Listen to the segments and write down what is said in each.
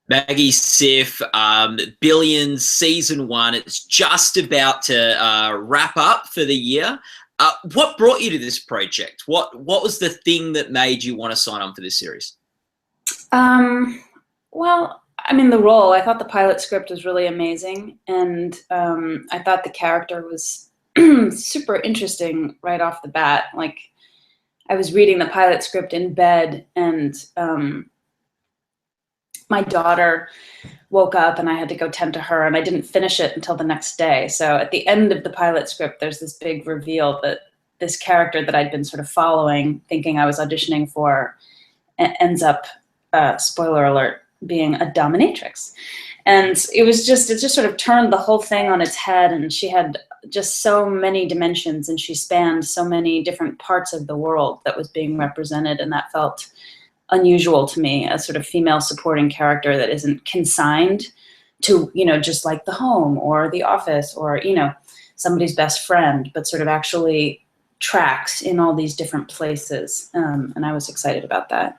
Maggie Siff, Billions season 1. It's just about to wrap up for the year. What brought you to this project? What was the thing that made you want to sign on for this series? Well, I mean, the role. I thought the pilot script was really amazing, and I thought the character was super interesting right off the bat. Like, I was reading the pilot script in bed, and my daughter woke up and I had to go tend to her, and I didn't finish it until the next day. So at the end of the pilot script, there's this big reveal that this character that I'd been sort of following, thinking I was auditioning for, ends up, spoiler alert, being a dominatrix. And it just sort of turned the whole thing on its head, and she had just so many dimensions, and she spanned so many different parts of the world that was being represented, and that felt unusual to me, a sort of female supporting character that isn't consigned to, just like the home or the office or, somebody's best friend, but sort of actually tracks in all these different places. And I was excited about that.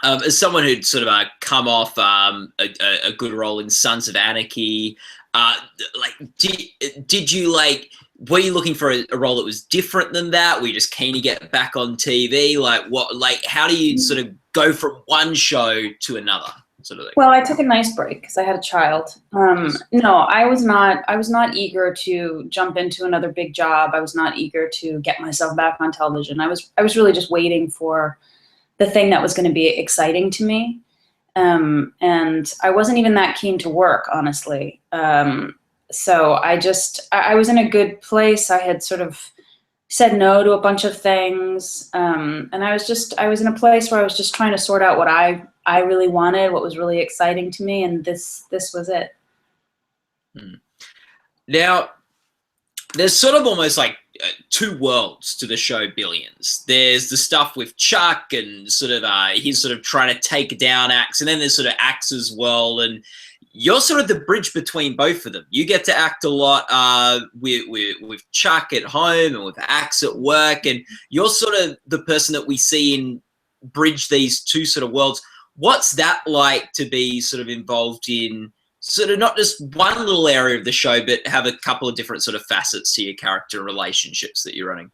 As someone who'd sort of come off a good role in Sons of Anarchy, did you were you looking for a role that was different than that? Were you just keen to get back on TV? How do you sort of go from one show to another sort of thing? Well, I took a nice break because I had a child. No, I was not eager to jump into another big job. I was not eager to get myself back on television. I was really just waiting for the thing that was going to be exciting to me. And I wasn't even that keen to work, honestly. So I was in a good place. I had sort of said no to a bunch of things. And I was in a place where I was just trying to sort out what I really wanted, what was really exciting to me. And this was it. Now, there's sort of almost like two worlds to the show Billions. There's the stuff with Chuck and sort of he's sort of trying to take down Axe, and then there's sort of Axe's world, and you're sort of the bridge between both of them. You get to act a lot with Chuck at home and with Axe at work, and you're sort of the person that we see in bridge these two sort of worlds. What's that like to be sort of involved in sort of not just one little area of the show, but have a couple of different sort of facets to your character relationships that you're running?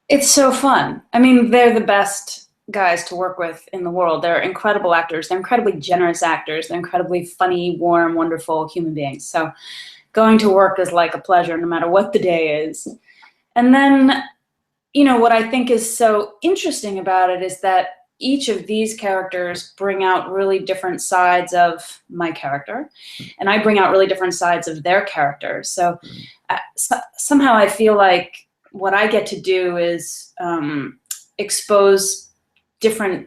It's so fun. I mean, they're the best guys to work with in the world. They're incredible actors. They're incredibly generous actors. They're incredibly funny, warm, wonderful human beings. So going to work is like a pleasure no matter what the day is. And then, what I think is so interesting about it is that each of these characters bring out really different sides of my character, and I bring out really different sides of their characters. So somehow I feel like what I get to do is expose different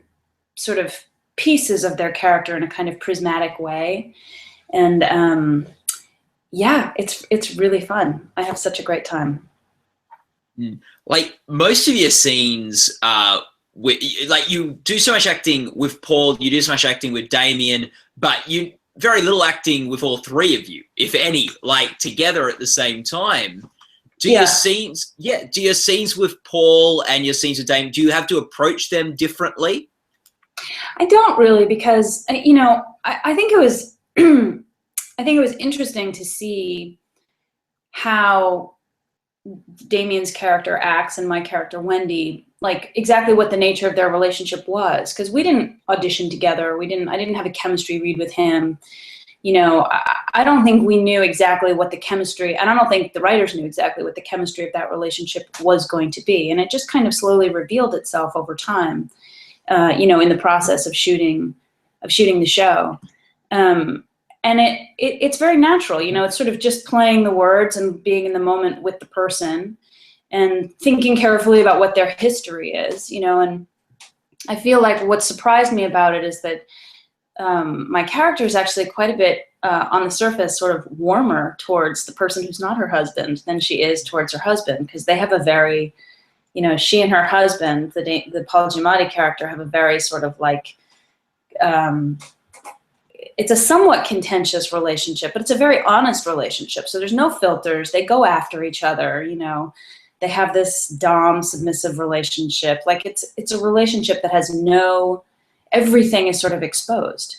sort of pieces of their character in a kind of prismatic way. And yeah, it's really fun. I have such a great time. Like most of your scenes, you do so much acting with Paul, you do so much acting with Damian, but you very little acting with all three of you, if any, together at the same time. Do your scenes with Paul and your scenes with Damian, do you have to approach them differently? I don't really, because I think it was I think it was interesting to see how Damian's character Axe and my character Wendy, exactly what the nature of their relationship was, because we didn't audition together. I didn't have a chemistry read with him. I don't think we knew exactly what the chemistry, and I don't think the writers knew exactly what the chemistry of that relationship was going to be. And it just kind of slowly revealed itself over time, in the process of shooting the show. And it's very natural, it's sort of just playing the words and being in the moment with the person and thinking carefully about what their history is, and I feel like what surprised me about it is that my character is actually quite a bit on the surface sort of warmer towards the person who's not her husband than she is towards her husband, because they have a very, she and her husband, the Paul Giamatti character, have a very sort of it's a somewhat contentious relationship, but it's a very honest relationship. So there's no filters. They go after each other, They have this dom submissive relationship. It's a relationship that has no everything is sort of exposed.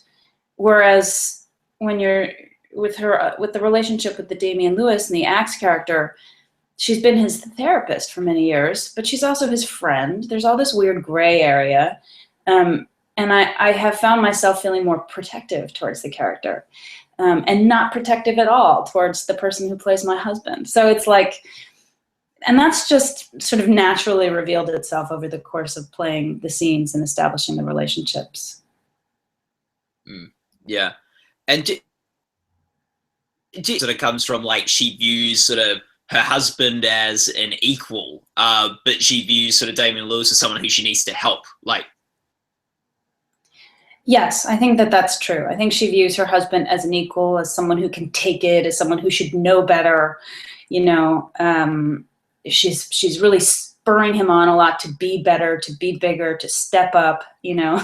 Whereas when you're with her, with the relationship with the Damian Lewis and the Axe character, she's been his therapist for many years, but she's also his friend. There's all this weird gray area. And I have found myself feeling more protective towards the character, and not protective at all towards the person who plays my husband. So it's like, and that's just sort of naturally revealed itself over the course of playing the scenes and establishing the relationships. Yeah. And sort of comes from, like, she views sort of her husband as an equal, but she views sort of Damian Lewis as someone who she needs to help. Like, yes, I think that that's true. I think she views her husband as an equal, as someone who can take it, as someone who should know better. You know, she's really spurring him on a lot to be better, to be bigger, to step up. You know,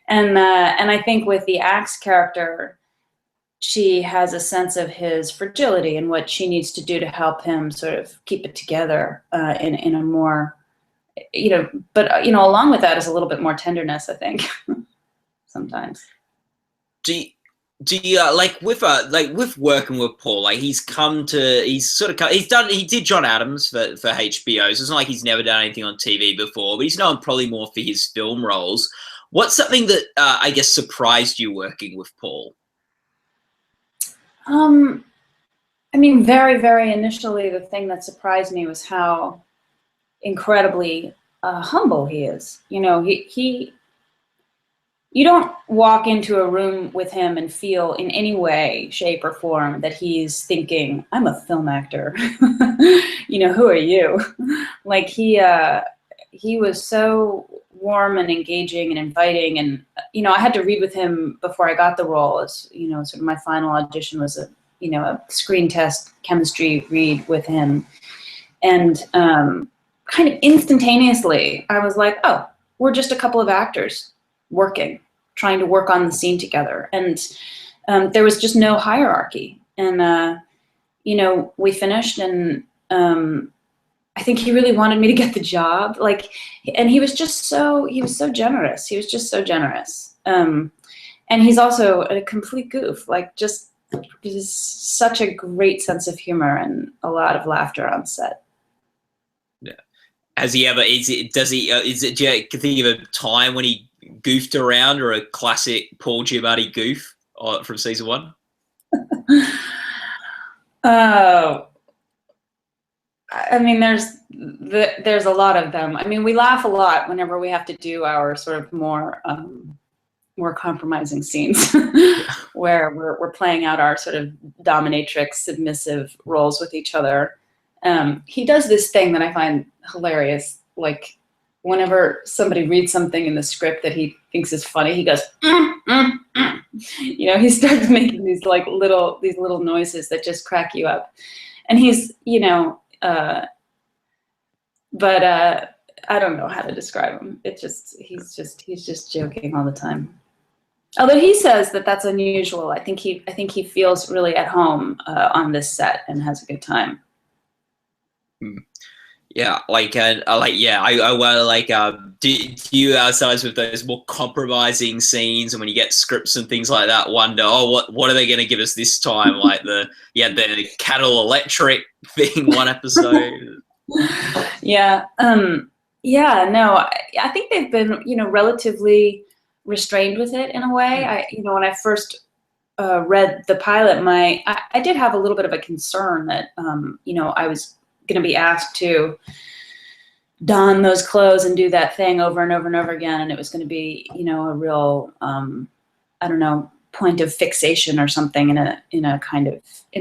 and I think with the Axe character, she has a sense of his fragility and what she needs to do to help him sort of keep it together in a more, you know, but, you know, along with that is a little bit more tenderness, I think, sometimes. Do you like with working with Paul, like he did John Adams for HBO, so it's not like he's never done anything on TV before, but he's known probably more for his film roles. What's something that I guess surprised you working with Paul? I mean, very, very initially, the thing that surprised me was how incredibly humble he is. You know, you don't walk into a room with him and feel in any way, shape, or form that he's thinking, I'm a film actor. You know, who are you? Like, he was so warm and engaging and inviting, and you know, I had to read with him before I got the role. As you know, sort of my final audition was a screen test chemistry read with him, and kind of instantaneously I was like, oh, we're just a couple of actors trying to work on the scene together, and there was just no hierarchy. And you know, we finished, and I think he really wanted me to get the job. Like, and he was so generous. He was just so generous. And he's also a complete goof. Like, just such a great sense of humor and a lot of laughter on set. Yeah. Has he ever? Do you think of a time when he goofed around, or a classic Paul Giamatti goof from season 1? Oh. I mean, there's a lot of them. I mean, we laugh a lot whenever we have to do our sort of more compromising scenes where we're playing out our sort of dominatrix, submissive roles with each other. He does this thing that I find hilarious. Like, whenever somebody reads something in the script that he thinks is funny, he goes, you know, he starts making these little noises that just crack you up. And he's, you know, but I don't know how to describe him. He's just joking all the time. Although he says that that's unusual. I think he feels really at home on this set and has a good time. Yeah, do you sometimes with those more compromising scenes, and when you get scripts and things like that, wonder, oh, what are they going to give us this time? Like the Cattle Electric thing one episode. Yeah. No, I think they've been, you know, relatively restrained with it in a way. When I first read the pilot, I did have a little bit of a concern that, you know, I was going to be asked to don those clothes and do that thing over and over and over again, and it was going to be, you know, a real, I don't know, point of fixation or something in a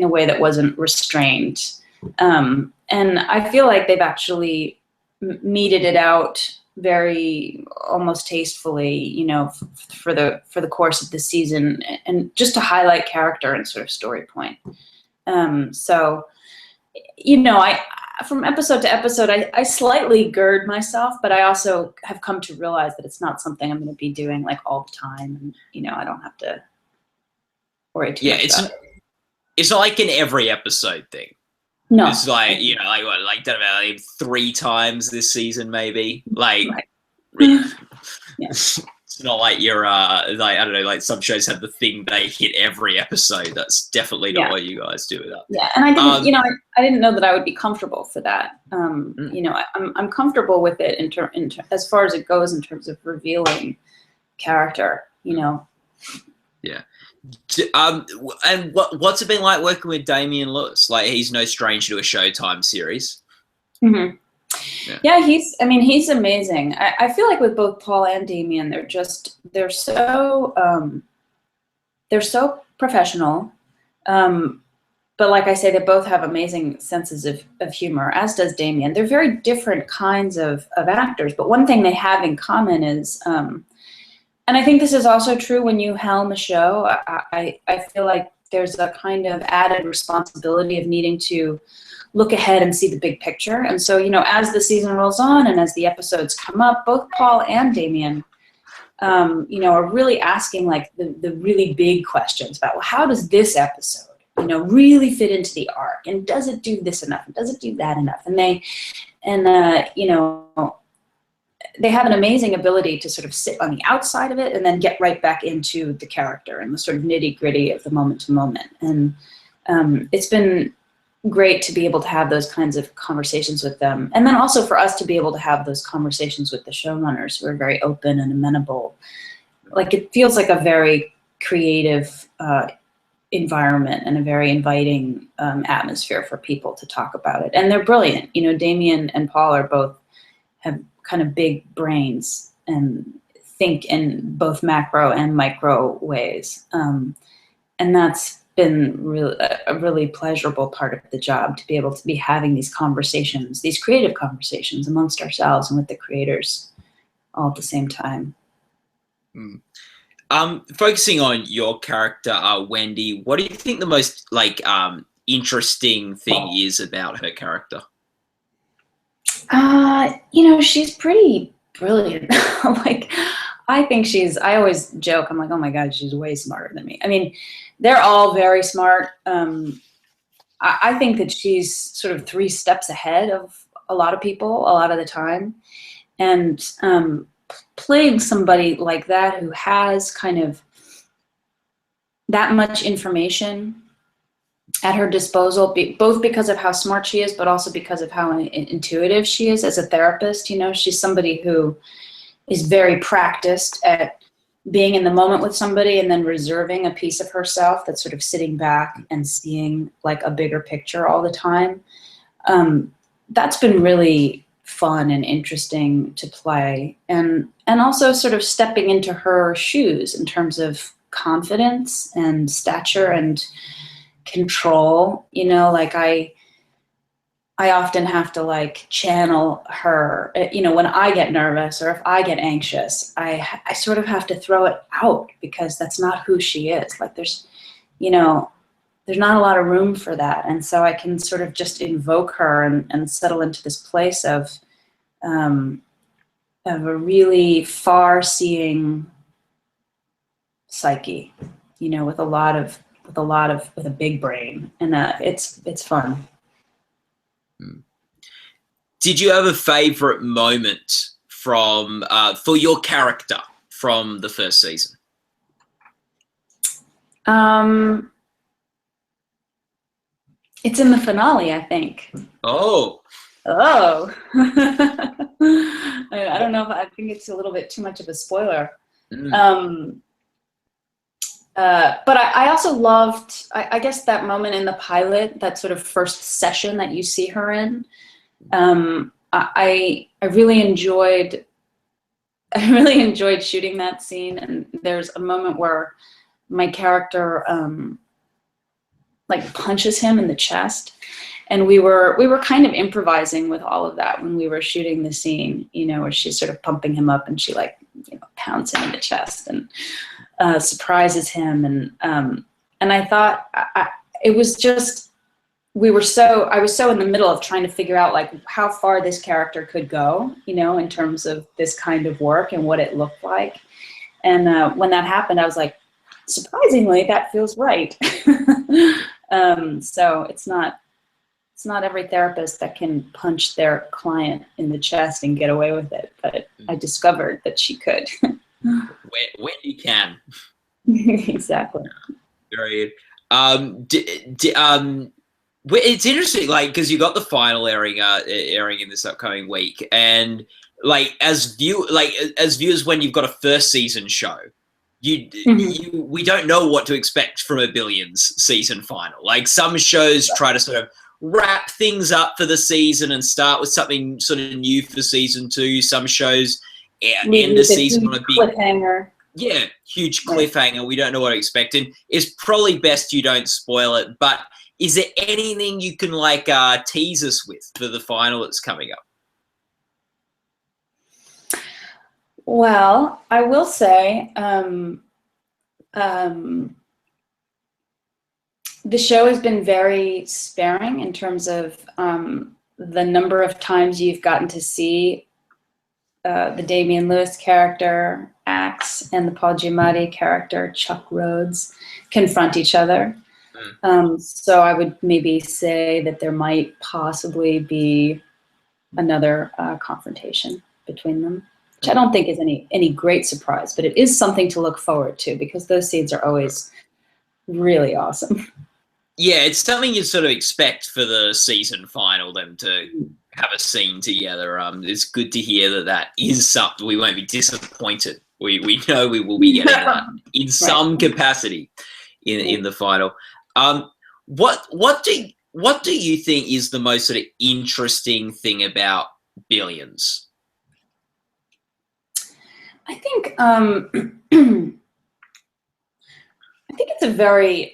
way that wasn't restrained. And I feel like they've actually meted it out very almost tastefully, you know, for the course of the season, and just to highlight character and sort of story point. So, you know, from episode to episode, I slightly gird myself, but I also have come to realize that it's not something I'm going to be doing like all the time, and you know, I don't have to worry too much about it. It's not like an every episode thing. No, it's like, you know, don't know, like 3 times this season, maybe. Like, right. Yeah. It's not like you're like, I don't know, like some shows have the thing they hit every episode. That's definitely not what you guys do with that. Yeah, and I didn't, you know, I didn't know that I would be comfortable for that. You know, I'm comfortable with it as far as it goes in terms of revealing character. You know. Yeah. And what's it been like working with Damian Lewis? Like, he's no stranger to a Showtime series. Mm-hmm. Yeah, he's amazing. I feel like with both Paul and Damian, they're so professional. But like I say, they both have amazing senses of humor, as does Damian. They're very different kinds of actors, but one thing they have in common is, and I think this is also true when you helm a show, I feel like there's a kind of added responsibility of needing to look ahead and see the big picture. And so, you know, as the season rolls on and as the episodes come up, both Paul and Damian, you know, are really asking like the really big questions about, well, how does this episode, you know, really fit into the arc? And does it do this enough? And does it do that enough? And you know, they have an amazing ability to sort of sit on the outside of it and then get right back into the character and the sort of nitty gritty of the moment to moment. And it's been great to be able to have those kinds of conversations with them. And then also for us to be able to have those conversations with the showrunners who are very open and amenable. Like, it feels like a very creative environment and a very inviting atmosphere for people to talk about it. And they're brilliant. You know, Damian and Paul are both have kind of big brains and think in both macro and micro ways. And that's been a really pleasurable part of the job, to be able to be having these conversations, these creative conversations amongst ourselves and with the creators all at the same time. Focusing on your character, Wendy, what do you think the most like interesting thing is about her character? You know, she's pretty brilliant. Like, I always joke, I'm like, oh my God, she's way smarter than me. I mean, they're all very smart. I think that she's sort of 3 steps ahead of a lot of people a lot of the time. And playing somebody like that who has kind of that much information at her disposal, both because of how smart she is, but also because of how intuitive she is as a therapist. You know, she's somebody who is very practiced at being in the moment with somebody and then reserving a piece of herself that's sort of sitting back and seeing like a bigger picture all the time. That's been really fun and interesting to play, and also sort of stepping into her shoes in terms of confidence and stature and control. You know, like I often have to like channel her, you know, when I get nervous or if I get anxious, I sort of have to throw it out, because that's not who she is. Like, there's, you know, there's not a lot of room for that. And so I can sort of just invoke her and settle into this place of a really far-seeing psyche, you know, with a big brain, and it's fun. Did you have a favorite moment from for your character from the first season? It's in the finale, I think. Oh. I don't know if I think it's a little bit too much of a spoiler. But I also loved, I guess, that moment in the pilot, that sort of first session that you see her in. I really enjoyed shooting that scene, and there's a moment where my character like punches him in the chest, and we were kind of improvising with all of that when we were shooting the scene, you know, where she's sort of pumping him up and she, like, you know, pounds him in the chest and surprises him, and I thought it was just, I was so in the middle of trying to figure out like how far this character could go, you know, in terms of this kind of work and what it looked like. And when that happened, I was like, surprisingly, that feels right. So it's not every therapist that can punch their client in the chest and get away with it, but I discovered that she could. when you can. Exactly. Very it's interesting, like, because you got the final airing in this upcoming week, and like as viewers, when you've got a first season show, we don't know what to expect from a Billions season final. Like, some shows try to sort of wrap things up for the season and start with something sort of new for season 2. Some shows end the season on a big cliffhanger. Yeah, huge cliffhanger. We don't know what to expect, and it's probably best you don't spoil it. But is there anything you can like tease us with for the final that's coming up? Well, I will say the show has been very sparing in terms of the number of times you've gotten to see the Damian Lewis character, Axe, and the Paul Giamatti character, Chuck Rhodes, confront each other. So I would maybe say that there might possibly be another confrontation between them, which I don't think is any great surprise, but it is something to look forward to, because those scenes are always really awesome. Yeah, it's something you sort of expect for the season final, them to have a scene together. It's good to hear that is something we won't be disappointed. We know we will be getting that in some capacity in the final. What do you think is the most sort of interesting thing about Billions? I think it's a very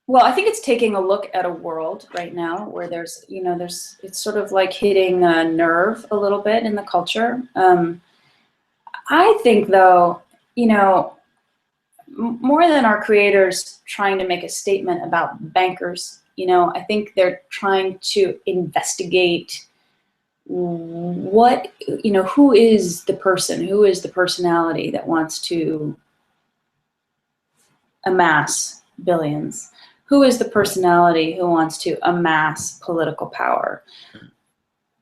well, I think it's taking a look at a world right now where there's it's sort of like hitting a nerve a little bit in the culture. I think, though, more than our creators trying to make a statement about bankers, I think they're trying to investigate what, who is the person, who is the personality that wants to amass billions? Who is the personality who wants to amass political power?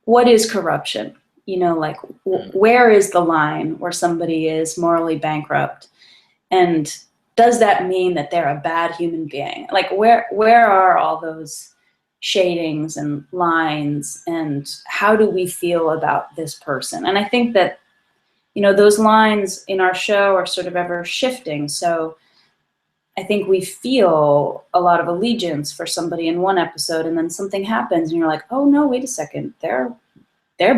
What is corruption? Where is the line where somebody is morally bankrupt? And does that mean that they're a bad human being? Like, where are all those shadings and lines, and how do we feel about this person? And I think that, those lines in our show are sort of ever shifting. So I think we feel a lot of allegiance for somebody in one episode, and then something happens and you're like, oh no, wait a second, they're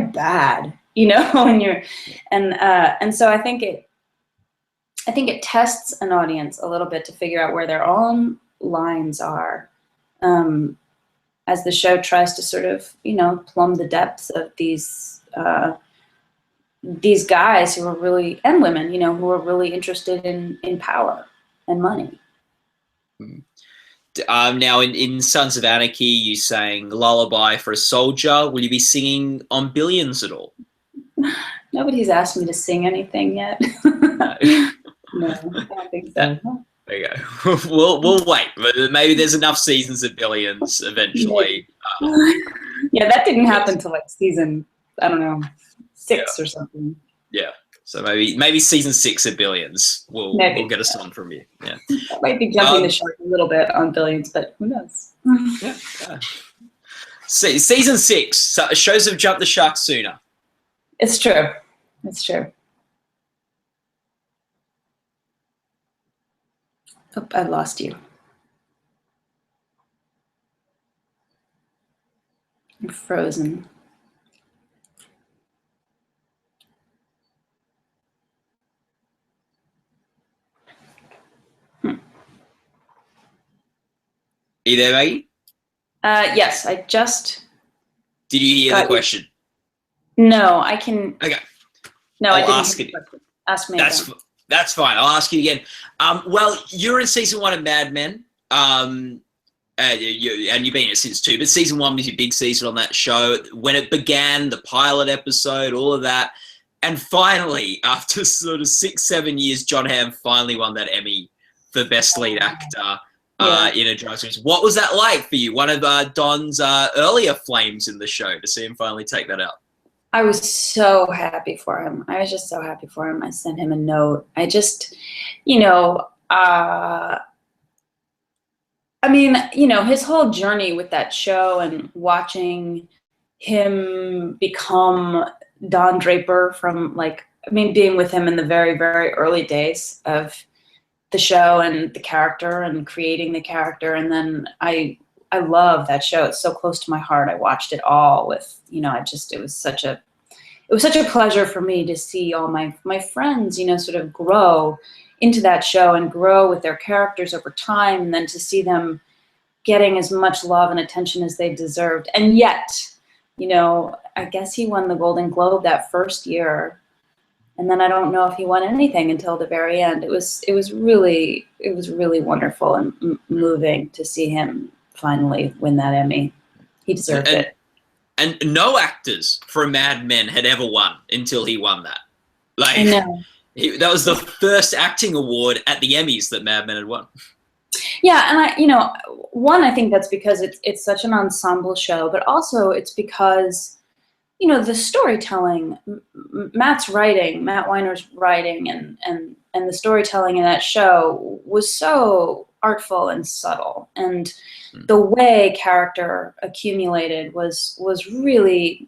bad, and so I think it tests an audience a little bit to figure out where their own lines are, as the show tries to sort of, plumb the depths of these guys who are really, and women, who are really interested in power and money. Now, in Sons of Anarchy, you sang Lullaby for a Soldier. Will you be singing on Billions at all? Nobody's asked me to sing anything yet. No, I don't think so. There you go. We'll wait. But maybe there's enough seasons of Billions eventually. Yeah, that didn't happen till like season, I don't know, 6 or something. Yeah. So maybe season 6 of Billions will get a song from you. Yeah. That might be jumping the shark a little bit on Billions, but who knows? Yeah. Season 6, shows have jumped the shark sooner. It's true. It's true. Oh, I lost you. I'm frozen. Are you there, Maggie? Yes, I just... Did you hear the question? No, I can... Okay. No, I didn't ask it. Ask me again. That's fine. I'll ask you again. Well, you're in season 1 of Mad Men. And you've been in it since 2, but season 1 was your big season on that show. When it began, the pilot episode, all of that. And finally, after sort of 6-7 years, John Hamm finally won that Emmy for Best Lead Actor. In a drama series. What was that like for you? One of Don's earlier flames in the show, to see him finally take that out. I was so happy for him. I was just so happy for him. I sent him a note. I just, you know, I mean, you know, his whole journey with that show and watching him become Don Draper from, like, I mean, being with him in the very, very early days of the show and the character and creating the character. And then I love that show. It's so close to my heart. I watched it all with, you know, it was such a pleasure for me to see all my friends, you know, sort of grow into that show and grow with their characters over time, and then to see them getting as much love and attention as they deserved. And yet, you know, I guess he won the Golden Globe that first year, and then I don't know if he won anything until the very end. It was really wonderful and moving to see him finally win that Emmy. He deserved it. And no actors from Mad Men had ever won until he won that. Like, I know. That was the first acting award at the Emmys that Mad Men had won. Yeah, and I think that's because it's such an ensemble show, but also it's because, you know, the storytelling, Matt Weiner's writing, and the storytelling in that show was so artful and subtle, and the way character accumulated was really.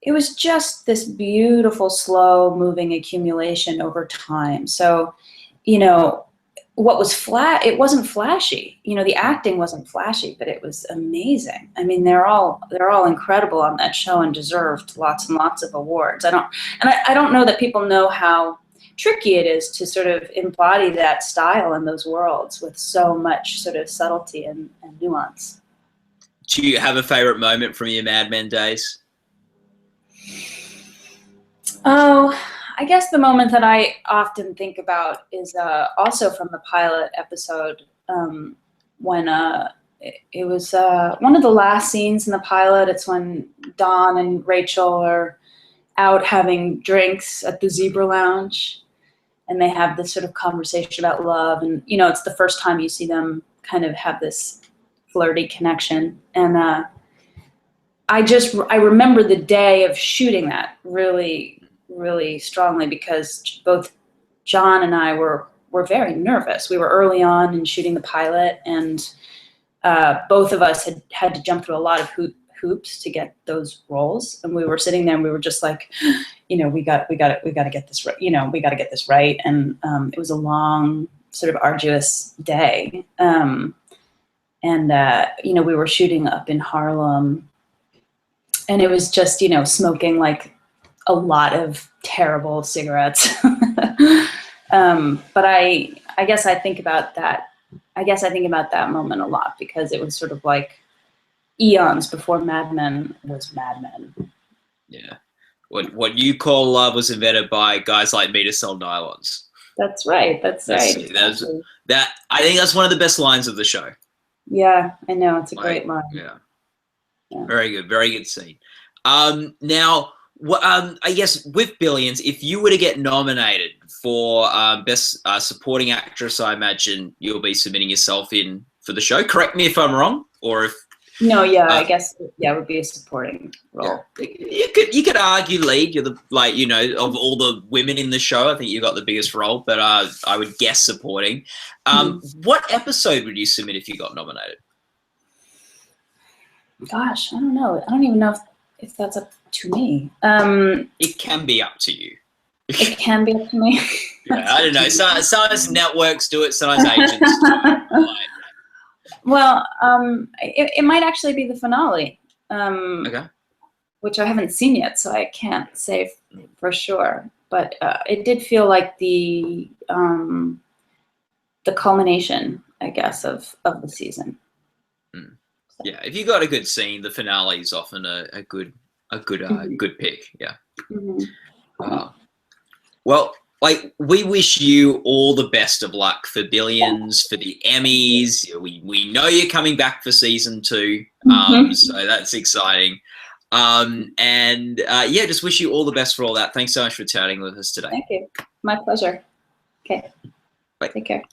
It was just this beautiful, slow moving accumulation over time. So, you know, it wasn't flashy. You know, the acting wasn't flashy, but it was amazing. I mean, they're all incredible on that show and deserved lots and lots of awards. I don't know that people know how tricky it is to sort of embody that style in those worlds with so much sort of subtlety and nuance. Do you have a favorite moment from your Mad Men days? Oh, I guess the moment that I often think about is also from the pilot episode, when it was one of the last scenes in the pilot. It's when Don and Rachel are out having drinks at the Zebra Lounge, and they have this sort of conversation about love. And, you know, it's the first time you see them kind of have this flirty connection. And I remember the day of shooting that really, really strongly, because both John and I were very nervous. We were early on in shooting the pilot, and both of us had to jump through a lot of hoops to get those roles. And we were sitting there and we were just like, you know, we got to get this right. You know, we got to get this right. And it was a long, sort of arduous day. You know, we were shooting up in Harlem, and it was just, you know, smoking like a lot of terrible cigarettes. But I guess I think about that. I guess I think about that moment a lot, because it was sort of like eons before Mad Men was Mad Men. Yeah. What you call love was invented by guys like me to sell nylons. That's right. That's right. That I think that's one of the best lines of the show. Yeah, I know. It's a great line. Yeah. Very good. Very good scene. Now, I guess with Billions, if you were to get nominated for Best Supporting Actress, I imagine you'll be submitting yourself in for the show. Correct me if I'm wrong, or if... No, yeah, I guess, yeah, it would be a supporting role. Yeah. You could argue lead. You're the, like, you know, of all the women in the show, I think you got the biggest role, but I would guess supporting. What episode would you submit if you got nominated? Gosh, I don't know. I don't even know if that's up to me. It can be up to you. It can be up to me. Yeah, I don't know. Sometimes networks do it, sometimes agents do it. Well, it might actually be the finale, Okay. which I haven't seen yet, so I can't say for sure. But it did feel like the culmination, I guess, of the season. So. Yeah, if you got a good scene, the finale is often a good good pick. Yeah. Well, like, we wish you all the best of luck for Billions, for the Emmys. We know you're coming back for season 2, so that's exciting. Yeah, just wish you all the best for all that. Thanks so much for chatting with us today. Thank you. My pleasure. Okay. Bye. Take care.